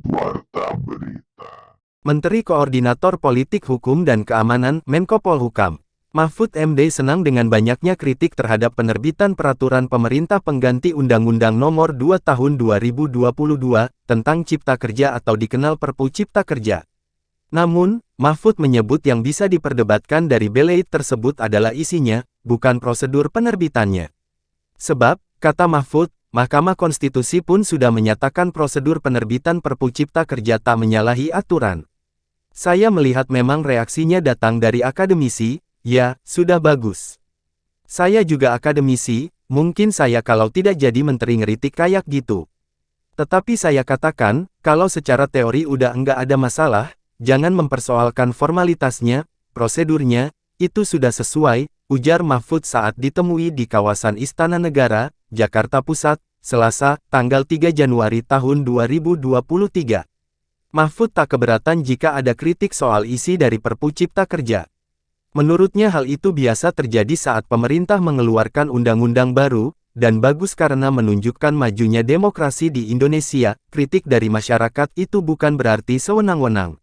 Warta Berita. Menteri Koordinator Politik Hukum dan Keamanan, Menko Polhukam, Mahfud MD senang dengan banyaknya kritik terhadap penerbitan peraturan pemerintah pengganti Undang-Undang Nomor 2 Tahun 2022 tentang Cipta Kerja atau dikenal Perpu Cipta Kerja. Namun, Mahfud menyebut yang bisa diperdebatkan dari beleit tersebut adalah isinya, bukan prosedur penerbitannya. Sebab, kata Mahfud, Mahkamah Konstitusi pun sudah menyatakan prosedur penerbitan Perpu Cipta Kerja tak menyalahi aturan. Saya melihat memang reaksinya datang dari akademisi, ya, sudah bagus. Saya juga akademisi, mungkin saya kalau tidak jadi menteri ngeritik kayak gitu. Tetapi saya katakan, kalau secara teori udah enggak ada masalah, jangan mempersoalkan formalitasnya, prosedurnya, itu sudah sesuai, ujar Mahfud saat ditemui di kawasan Istana Negara, Jakarta Pusat, Selasa, tanggal 3 Januari tahun 2023. Mahfud tak keberatan jika ada kritik soal isi dari Perpu Cipta Kerja. Menurutnya hal itu biasa terjadi saat pemerintah mengeluarkan undang-undang baru, dan bagus karena menunjukkan majunya demokrasi di Indonesia. Kritik dari masyarakat itu bukan berarti sewenang-wenang.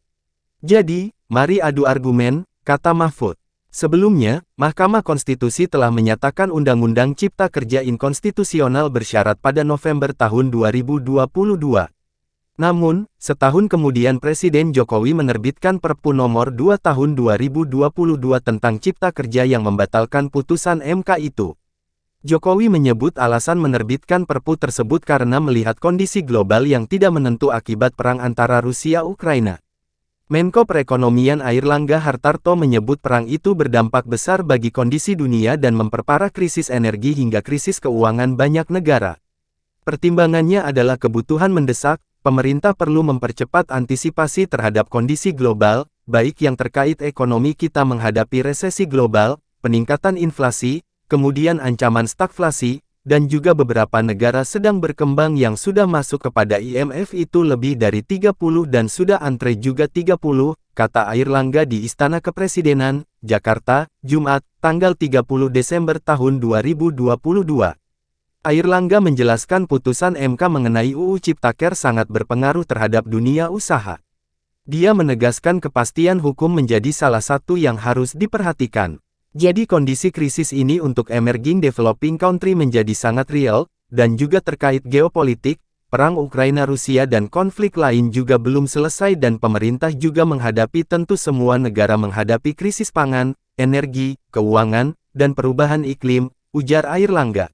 Jadi, mari adu argumen, kata Mahfud. Sebelumnya, Mahkamah Konstitusi telah menyatakan Undang-Undang Cipta Kerja inkonstitusional bersyarat pada November tahun 2022. Namun, setahun kemudian Presiden Jokowi menerbitkan Perpu Nomor 2 Tahun 2022 tentang Cipta Kerja yang membatalkan putusan MK itu. Jokowi menyebut alasan menerbitkan Perpu tersebut karena melihat kondisi global yang tidak menentu akibat perang antara Rusia-Ukraina. Menko Perekonomian Airlangga Hartarto menyebut perang itu berdampak besar bagi kondisi dunia dan memperparah krisis energi hingga krisis keuangan banyak negara. Pertimbangannya adalah kebutuhan mendesak, pemerintah perlu mempercepat antisipasi terhadap kondisi global, baik yang terkait ekonomi kita menghadapi resesi global, peningkatan inflasi, kemudian ancaman stagflasi, dan juga beberapa negara sedang berkembang yang sudah masuk kepada IMF itu lebih dari 30 dan sudah antre juga 30, kata Airlangga di Istana Kepresidenan, Jakarta, Jumat, tanggal 30 Desember tahun 2022. Airlangga menjelaskan putusan MK mengenai UU Ciptaker sangat berpengaruh terhadap dunia usaha. Dia menegaskan kepastian hukum menjadi salah satu yang harus diperhatikan. Jadi kondisi krisis ini untuk emerging developing country menjadi sangat real, dan juga terkait geopolitik, perang Ukraina-Rusia dan konflik lain juga belum selesai dan pemerintah juga menghadapi tentu semua negara menghadapi krisis pangan, energi, keuangan, dan perubahan iklim, ujar Airlangga.